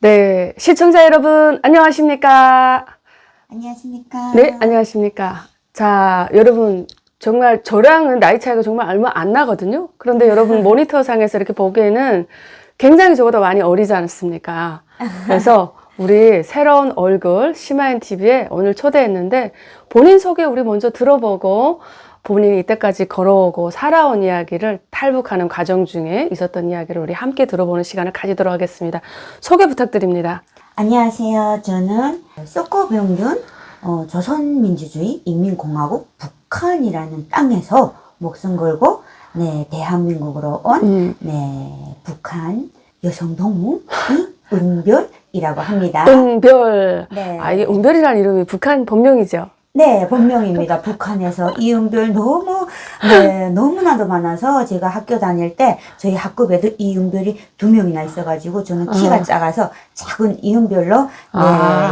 네, 시청자 여러분, 안녕하십니까? 안녕하십니까? 네, 안녕하십니까? 자, 여러분, 정말 저랑은 나이 차이가 정말 얼마 안 나거든요? 그런데 여러분 모니터상에서 이렇게 보기에는 굉장히 저보다 많이 어리지 않습니까? 그래서 우리 새로운 얼굴, 심화인TV에 오늘 초대했는데 본인 소개 우리 먼저 들어보고 본인이 이때까지 걸어오고 살아온 이야기를 탈북하는 과정 중에 있었던 이야기를 우리 함께 들어보는 시간을 가지도록 하겠습니다. 소개 부탁드립니다. 안녕하세요. 저는 석고병균 조선민주주의 인민공화국 북한이라는 땅에서 목숨 걸고 대한민국으로 온 북한 여성 동무 이은별이라고 합니다. 은별. 네. 아, 이게 은별이라는 이름이 북한 본명이죠? 네, 본명입니다. 북한에서 이은별 너무나도 많아서 제가 학교 다닐 때 저희 학급에도 이은별이 2명이나 있어가지고 저는 키가 작아서 작은 이은별로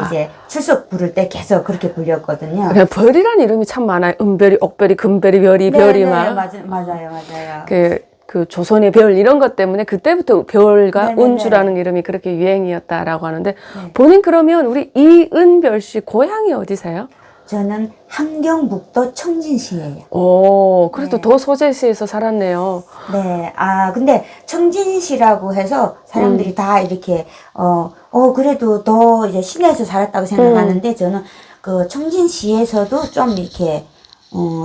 이제 출석 부를 때 계속 그렇게 불렸거든요. 그냥 별이라는 이름이 참 많아요. 은별이, 옥별이, 금별이, 별이, 별이 막. 맞아요. 그 조선의 별 이런 것 때문에 그때부터 별과 네네네. 은주라는 이름이 그렇게 유행이었다라고 하는데 본인 그러면 우리 이은별 씨 고향이 어디세요? 저는 함경북도 청진시예요. 오, 그래도 네. 더 소재시에서 살았네요. 네, 근데 청진시라고 해서 사람들이 다 이렇게, 그래도 더 이제 시내에서 살았다고 생각하는데 저는 그 청진시에서도 좀 이렇게,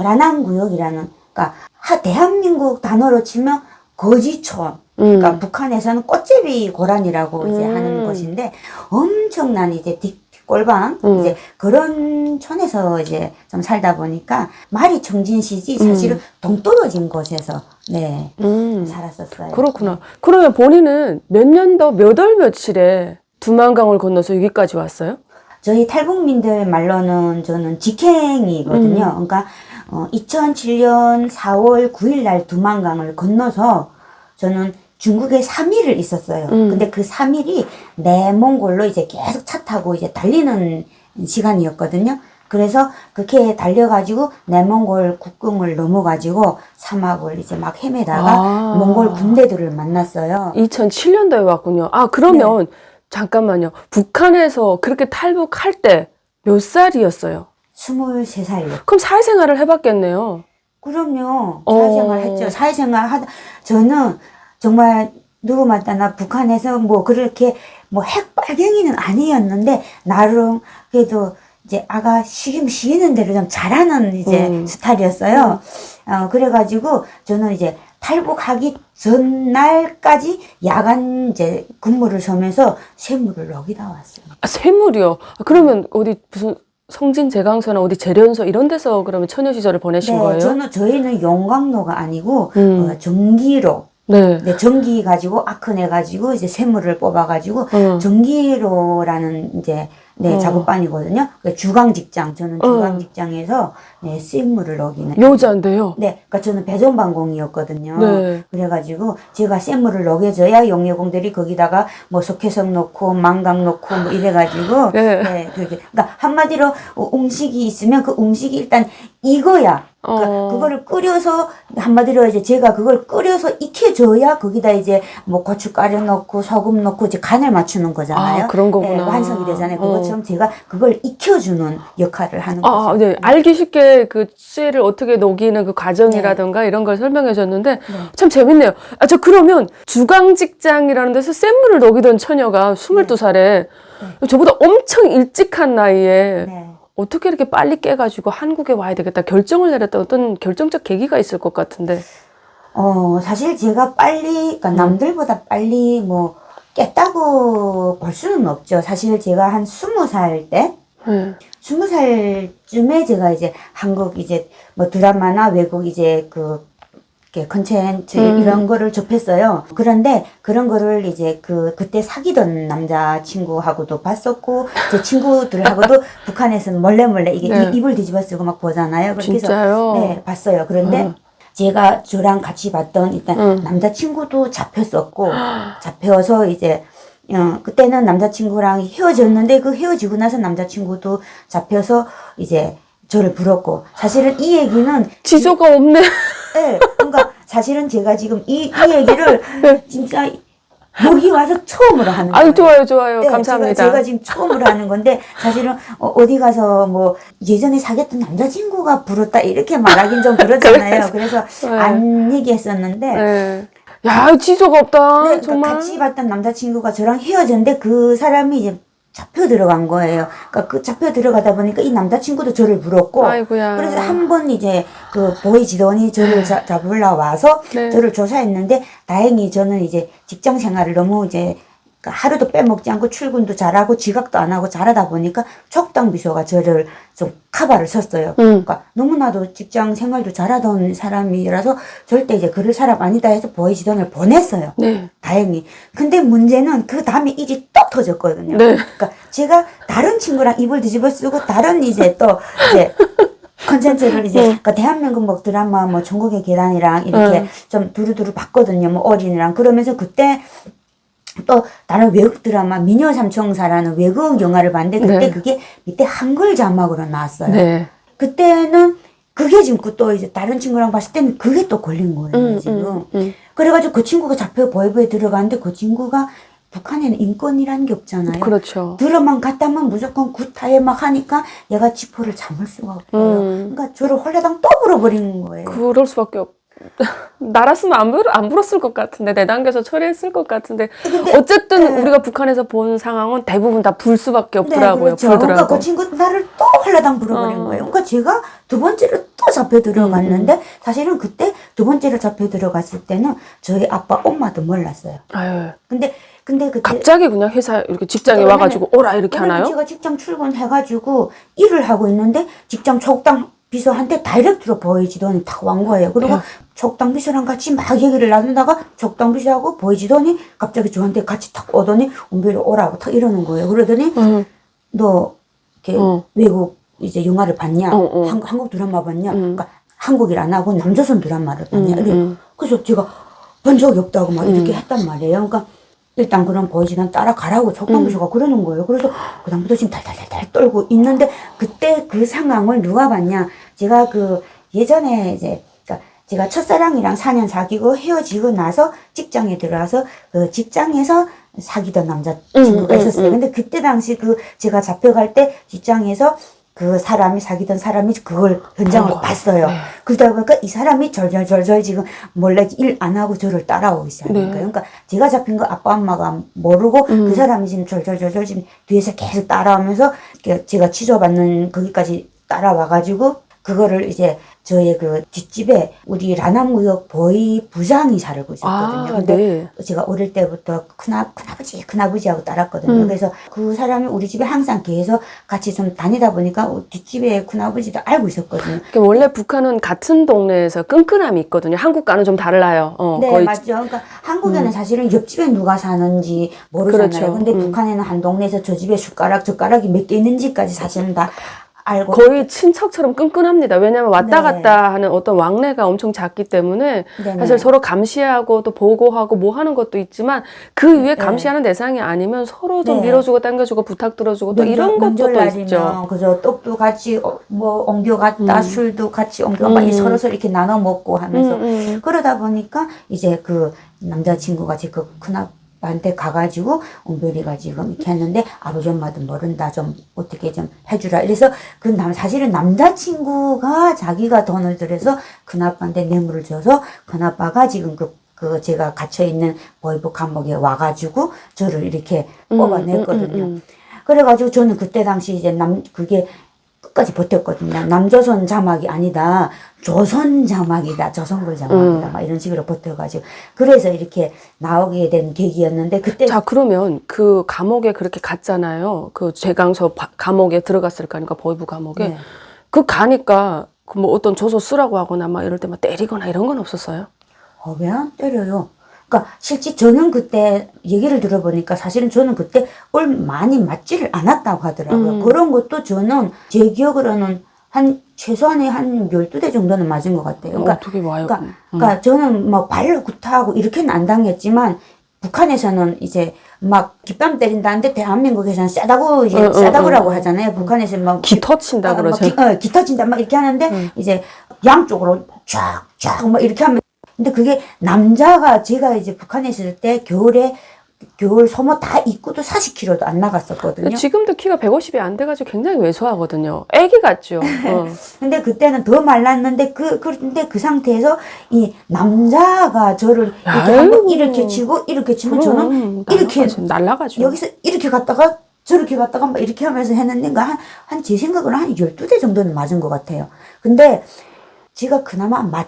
라난구역이라는, 그러니까 대한민국 단어로 치면 거지촌. 그러니까 북한에서는 꽃제비 고란이라고 이제 하는 곳인데 엄청난 이제 꼴방 이제 그런 촌에서 이제 좀 살다 보니까 말이 청진시지 사실은 동떨어진 곳에서 살았었어요. 그렇구나. 그러면 본인은 몇 년도 몇 월 며칠에 두만강을 건너서 여기까지 왔어요? 저희 탈북민들 말로는 저는 직행이거든요. 그러니까 2007년 4월 9일 날 두만강을 건너서 저는 중국에 3일을 있었어요. 근데 그 3일이 내몽골로 이제 계속 차 타고 이제 달리는 시간이었거든요. 그래서 그렇게 달려가지고 내몽골 국경을 넘어가지고 사막을 이제 막 헤매다가 몽골 군대들을 만났어요. 2007년도에 왔군요. 아, 그러면 잠깐만요. 북한에서 그렇게 탈북할 때 몇 살이었어요? 23살이요. 그럼 사회생활을 해봤겠네요. 그럼요. 사회생활 했죠. 사회생활 저는 정말 누구 맞다나 북한에서 뭐 그렇게 뭐 핵빨갱이는 아니었는데 나름 그래도 이제 아가 시키는 대로 좀 잘하는 이제 스타일이었어요. 그래가지고 저는 이제 탈북하기 전날까지 야간 이제 근무를 서면서 쇠물을 여기다 왔어요. 아, 쇠물이요? 그러면 어디 무슨 성진 제강소나 어디 재련소 이런 데서 그러면 처녀 시절을 보내신 거예요? 저희는 용광로가 아니고 전기로. 네. 전기 가지고 아크내 가지고 이제 쇠물을 뽑아 가지고 전기로라는 이제 작업반이거든요. 주강 직장 저는 주강 직장에서 쇠물을 넣기는 여자인데요. 네, 그러니까 저는 배전반공이었거든요. 네. 그래가지고 제가 쇠물을 녹여줘야 용예공들이 거기다가 뭐 석회석 넣고 망각 넣고 뭐 이래가지고 그렇게 그러니까 한마디로 음식이 있으면 그 음식이 일단 익어야. 그러니까 그거를 끓여서 한마디로 이제 제가 그걸 끓여서 익혀줘야 거기다 이제 뭐 고춧가루 넣고 소금 넣고 이제 간을 맞추는 거잖아요. 아, 그런 거구나. 완성이 되잖아요. 그것처럼 제가 그걸 익혀주는 역할을 하는 거죠. 네. 알기 쉽게 그 쇠를 어떻게 녹이는 그 과정이라든가 이런 걸 설명해 줬는데 참 재밌네요. 저 그러면 주강 직장이라는 데서 쇠물을 녹이던 처녀가 22살에 저보다 엄청 일찍한 나이에 어떻게 이렇게 빨리 깨가지고 한국에 와야 되겠다 결정을 내렸다 어떤 결정적 계기가 있을 것 같은데. 사실 제가 그러니까 남들보다 빨리 뭐 깼다고 볼 수는 없죠. 사실 제가 한 20살 때, 20살쯤에 제가 이제 한국 이제 뭐 드라마나 외국 이제 컨텐츠 이런 거를 접했어요. 그런데 그런 거를 이제 그때 사귀던 남자친구하고도 봤었고 제 친구들하고도 북한에서는 몰래 이게 입을 뒤집어 쓰고 막 보잖아요. 그렇게 진짜요? 해서 봤어요. 그런데 제가 저랑 같이 봤던 일단 남자친구도 잡혔었고 잡혀서 이제 그때는 남자친구랑 헤어졌는데 그 헤어지고 나서 남자친구도 잡혀서 이제 저를 불렀고 사실은 이 얘기는 지조가 없네. 네, 그러니까 사실은 제가 지금 이 얘기를 진짜 여기 와서 처음으로 하는 거예요. 아유, 좋아요, 좋아요. 네, 감사합니다. 제가 지금 처음으로 하는 건데, 사실은 어디 가서 뭐 예전에 사귀었던 남자친구가 부르다 이렇게 말하긴 좀 그렇잖아요. 그래서 네. 안 얘기했었는데, 네. 야, 지조가 없다. 네, 그러니까 정말. 같이 봤던 남자친구가 저랑 헤어졌는데 그 사람이 이제 잡혀 들어간 거예요. 그러니까 그 잡혀 들어가다 보니까 이 남자친구도 저를 물었고, 아이고야. 그래서 한 번 이제 그 보이지더니 저를 잡으러 와서 네. 저를 조사했는데, 다행히 저는 이제 직장 생활을 너무 이제 하루도 빼먹지 않고 출근도 잘하고 지각도 안 하고 잘하다 보니까 촉당 비서가 저를 좀 카바를 섰어요. 그러니까 너무나도 직장 생활도 잘하던 사람이라서 절대 이제 그럴 사람 아니다 해서 보이지던을 보냈어요. 네. 다행히. 근데 문제는 그 다음에 일이 또 터졌거든요. 네. 그러니까 제가 다른 친구랑 입을 뒤집어 쓰고 다른 이제 또 이제 컨텐츠를 이제 그러니까 대한민국 뭐 드라마 뭐 전국의 계단이랑 이렇게 좀 두루두루 봤거든요. 뭐 어린이랑. 그러면서 그때 또 다른 외국 드라마 미녀 삼총사라는 외국 영화를 봤는데 그때 네. 그게 밑에 한글 자막으로 나왔어요. 네. 그때는 그게 지금 또 이제 다른 친구랑 봤을 때는 그게 또 걸린 거예요, 지금. 그래가지고 그 친구가 잡혀 보이브에 들어갔는데 그 친구가 북한에는 인권이라는 게 없잖아요. 그렇죠. 들어만 갔다면 무조건 구타에 막 하니까 얘가 지퍼를 잠을 수가 없어요. 그러니까 저를 홀라당 또 불어버리는 거예요. 그럴 수밖에 없. 나랐으면 안 불었을 것 같은데 내당겨서 처리했을 것 같은데 어쨌든 우리가 북한에서 본 상황은 대부분 다 불 수밖에 없더라고요. 그렇죠. 불더라고. 그러니까 그 친구 나를 또 홀라당 불어버린 거예요. 그러니까 제가 두 번째로 또 잡혀 들어갔는데 사실은 그때 두 번째로 잡혀 들어갔을 때는 저희 아빠 엄마도 몰랐어요. 아유. 근데 그때 갑자기 그냥 회사 이렇게 직장에 왜냐면- 와가지고 오라 이렇게 하나요? 제가 직장 출근해가지고 일을 하고 있는데 직장 촉당 비서한테 다이렉트로 보이지더니 탁 완 거예요. 그리고 촉당 비서랑 같이 막 얘기를 나누다가 촉당 비서하고 보이지더니 갑자기 저한테 같이 탁 오더니 은별이 오라고 탁 이러는 거예요. 그러더니 너 이렇게 외국 이제 영화를 봤냐? 한국 드라마 봤냐? 그러니까 한국 일 안 하고 남조선 드라마를 봤냐? 그래서 제가 본 적이 없다고 막 이렇게 했단 말이에요. 그러니까 일단 그럼 보이지는 따라가라고 촉당비서가 그러는 거예요. 그래서 그다음부터 지금 달달달달 떨고 있는데 그때 그 상황을 누가 봤냐? 제가 그 예전에 이제 그러니까 제가 첫사랑이랑 4년 사귀고 헤어지고 나서 직장에 들어와서 그 직장에서 사귀던 남자친구가 있었어요. 근데 그때 당시 그 제가 잡혀갈 때 직장에서 그 사람이 사귀던 사람이 그걸 현장을 봤어요. 그러다 보니까 이 사람이 절절절절 지금 몰래 일 안 하고 저를 따라오기 시작하니까요. 그러니까 제가 잡힌 거 아빠 엄마가 모르고 그 사람이 지금 절절절절 지금 뒤에서 계속 따라오면서 제가 취조받는 거기까지 따라와가지고 그거를 이제 저의 그 뒷집에 우리 라남구역 보이 부장이 살고 있었거든요. 근데 제가 어릴 때부터 큰아버지하고 따랐거든요. 그래서 그 사람이 우리 집에 항상 계속 같이 좀 다니다 보니까 뒷집에 큰아버지도 알고 있었거든요. 원래 북한은 같은 동네에서 끈끈함이 있거든요. 한국과는 좀 달라요. 네, 거의 맞죠. 그러니까 한국에는 사실은 옆집에 누가 사는지 모르잖아요. 그렇죠. 근데 북한에는 한 동네에서 저 집에 젓가락이 몇 개 있는지까지 사실은 다 알고 거의 친척처럼 끈끈합니다. 왜냐하면 왔다 갔다 하는 어떤 왕래가 엄청 작기 때문에 사실 서로 감시하고 또 보고하고 뭐 하는 것도 있지만 그 위에 감시하는 대상이 아니면 서로 좀 밀어주고 당겨주고 부탁 들어주고 또 이런 것도 또 있죠. 그죠. 떡도 같이 뭐 옮겨갔다 술도 같이 옮겨갔다 서로서 이렇게 나눠 먹고 하면서 그러다 보니까 이제 그 남자친구가 제 그 큰아빠한테 가가지고 은별이가 지금 이렇게 했는데 아버지 엄마도 모른다 좀 어떻게 좀 해주라 이래서 사실은 남자친구가 자기가 돈을 들여서 큰아빠한테 뇌물을 줘서 큰아빠가 지금 그 제가 갇혀있는 보이브 감옥에 와가지고 저를 이렇게 뽑아냈거든요. 그래가지고 저는 그때 당시 이제 그게 끝까지 버텼거든요. 남조선 자막이 아니다. 조선 자막이다. 조선글 자막이다. 막 이런 식으로 버텨가지고. 그래서 이렇게 나오게 된 계기였는데, 그때. 자, 그러면 그 감옥에 그렇게 갔잖아요. 그 제강서 감옥에 들어갔을 거 아닙니까? 보이부 감옥에. 네. 그 가니까 그 뭐 어떤 조서 쓰라고 하거나 막 이럴 때 막 때리거나 이런 건 없었어요? 왜 안 때려요? 그러니까 실제 저는 그때 얘기를 들어보니까 사실은 저는 그때 많이 맞지를 않았다고 하더라고요. 그런 것도 저는 제 기억으로는 최소한의 한 12대 정도는 맞은 것 같아요. 그러니까, 어떻게 와요? 그러니까 저는 뭐 발로 구타하고 이렇게는 안 당했지만 북한에서는 이제 막 깃밤 때린다는데 대한민국에서는 싸다구 이제 싸다구라고 하잖아요. 북한에서는 막 깃터 친다 그러죠. 깃터 친다 막 이렇게 하는데 이제 양쪽으로 쫙쫙 막 이렇게 하면 근데 그게 남자가 제가 이제 북한에 있을 때 겨울에 겨울 소모 다 입고도 40kg도 안 나갔었거든요. 지금도 키가 150이 안 돼가지고 굉장히 왜소하거든요. 애기 같죠. 근데 그때는 더 말랐는데 근데 그 상태에서 이 남자가 저를 이렇게 한번 이렇게 치고 이렇게 치면 저는 이렇게 날라가죠. 여기서 이렇게 갔다가 저렇게 갔다가 막 이렇게 하면서 했는데 한 제 생각으로는 한 12대 정도는 맞은 것 같아요. 근데 제가 그나마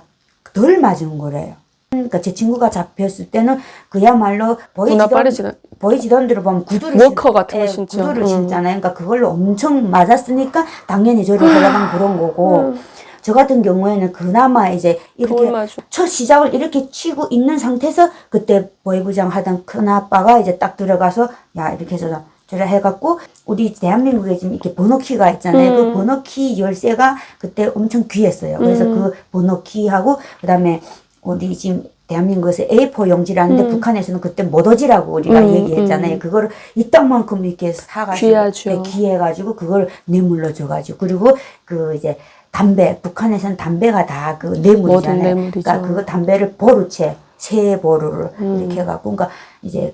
덜 맞은 거래요. 그러니까 제 친구가 잡혔을 때는 그야말로 보이지던 대로 보면 구두를 워커 같은 거 신죠. 구두를 신잖아요. 그러니까 그걸로 엄청 맞았으니까 당연히 저를 하려면 그런 거고 저 같은 경우에는 그나마 이제 이렇게 첫 시작을 이렇게 치고 있는 상태에서 그때 보이부장 하던 큰아빠가 이제 딱 들어가서 야 이렇게 해서 저를 해갖고 우리 대한민국에 지금 이렇게 번호키가 있잖아요. 그 번호키 열쇠가 그때 엄청 귀했어요. 그래서 그 번호키하고 그다음에 우리 지금 대한민국에서 A4 용지라는데 북한에서는 그때 모더지라고 우리가 얘기했잖아요. 그거를 이땅만큼 이렇게 사가지고 귀하죠. 귀해가지고 그걸 뇌물로 줘가지고 그리고 그 이제 담배 북한에서는 담배가 다 그 뇌물이잖아요. 그러니까 그거 담배를 보루채 세 보루를 이렇게 해갖고 그러니까 이제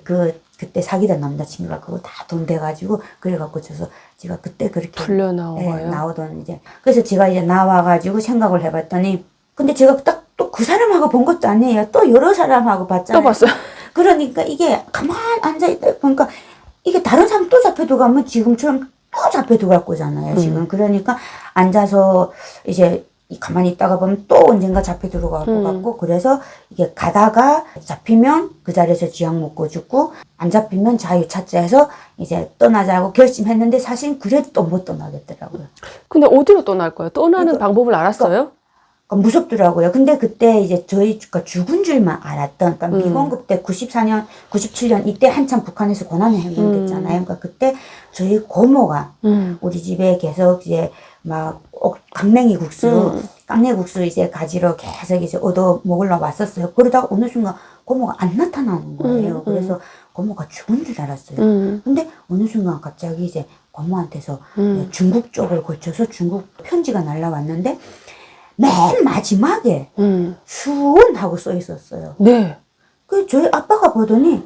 그때 사귀던 남자친구가 그거 다 돈 돼가지고 그래갖고 줘서 제가 그때 그렇게 풀려 나온 거예요. 나오던 이제 그래서 제가 이제 나와가지고 생각을 해봤더니 근데 제가 딱 또 그 사람하고 본 것도 아니에요. 또 여러 사람하고 봤잖아요. 또 봤어요. 그러니까 이게 가만 앉아있다 보니까 이게 다른 사람 또 잡혀도 가면 지금처럼 또 잡혀도 갈 거잖아요. 지금 그러니까 앉아서 이제 가만히 있다가 보면 또 언젠가 잡혀 들어갈 것 같고 그래서 이게 가다가 잡히면 그 자리에서 지약 먹고 죽고 안 잡히면 자유 찾자 해서 이제 떠나자고 결심했는데 사실 그래도 또 못 떠나겠더라고요. 근데 어디로 떠날 거예요? 떠나는 방법을 알았어요? 그러니까 무섭더라고요. 근데 그때 이제 저희가 죽은 줄만 알았던, 그러니까 미공급 때 94년, 97년 이때 한참 북한에서 고난의 행군했잖아요. 그러니까 그때 저희 고모가 우리 집에 계속 이제 막 강냉이 국수, 깡내국수 이제 가지러 계속 이제 얻어 먹으러 왔었어요. 그러다가 어느 순간 고모가 안 나타나는 거예요. 그래서 고모가 죽은 줄 알았어요. 근데 어느 순간 갑자기 이제 고모한테서 중국 쪽을 거쳐서 중국 편지가 날라왔는데 맨 마지막에 수원하고 써 있었어요. 네. 그 저희 아빠가 보더니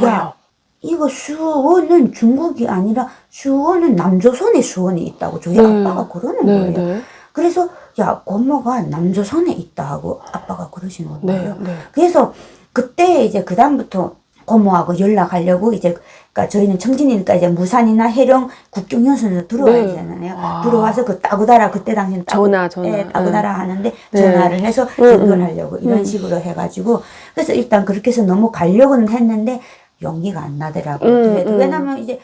야 이거 수원은 중국이 아니라 수원은 남조선에 수원이 있다고 저희 아빠가 그러는 거예요. 네. 그래서 야 고모가 남조선에 있다 하고 아빠가 그러시는 거예요. 네. 그래서 그때 이제 그 다음부터 고모하고 연락하려고 이제 그러니까 저희는 청진이니까 이제 무산이나 해령 국경연수로 들어와야 되잖아요. 들어와서 그 따구다라 그때 당시는 전화. 따구다라 하는데 전화를 해서 연결하려고 이런 식으로 해가지고 그래서 일단 그렇게 해서 넘어가려고는 했는데 용기가 안 나더라고요. 왜냐면 이제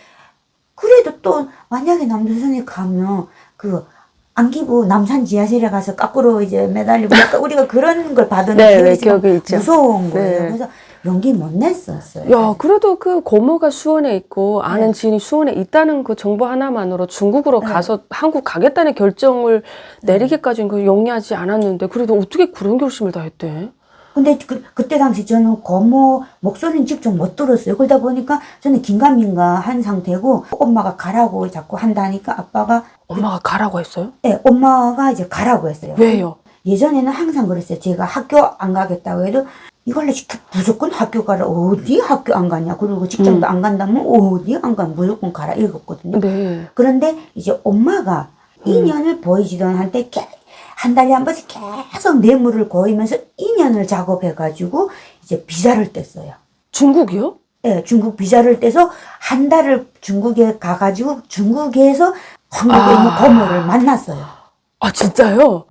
그래도 또 만약에 남조선에 가면 그 안기부 남산 지하실에 가서 거꾸로 이제 매달리고 약간 우리가 그런 걸 받은 기억이 있죠. 무서운 거예요. 그래서 용기 못 냈었어요. 야, 그래도 그 고모가 수원에 있고 아는 지인이 수원에 있다는 그 정보 하나만으로 중국으로 가서 한국 가겠다는 결정을 내리기까지는 그 용이하지 않았는데 그래도 어떻게 그런 결심을 다 했대? 근데 그때 당시 저는 고모 목소리는 직접 못 들었어요. 그러다 보니까 저는 긴가민가 한 상태고 엄마가 가라고 자꾸 한다니까 아빠가 엄마가 가라고 했어요? 네, 엄마가 이제 가라고 했어요. 왜요? 예전에는 항상 그랬어요. 제가 학교 안 가겠다고 해도 이걸로 무조건 학교 가라. 어디 학교 안 가냐. 그리고 직장도 안 간다면 어디 안 가면 무조건 가라. 이랬거든요. 네. 그런데 이제 엄마가 2년을 보이지던 한때 한 달에 한 번씩 계속 뇌물을 고이면서 2년을 작업해가지고 이제 비자를 뗐어요. 중국이요? 네, 중국 비자를 떼서 한 달을 중국에 가가지고 중국에서 한국에 있는 고모를 만났어요. 아, 진짜요?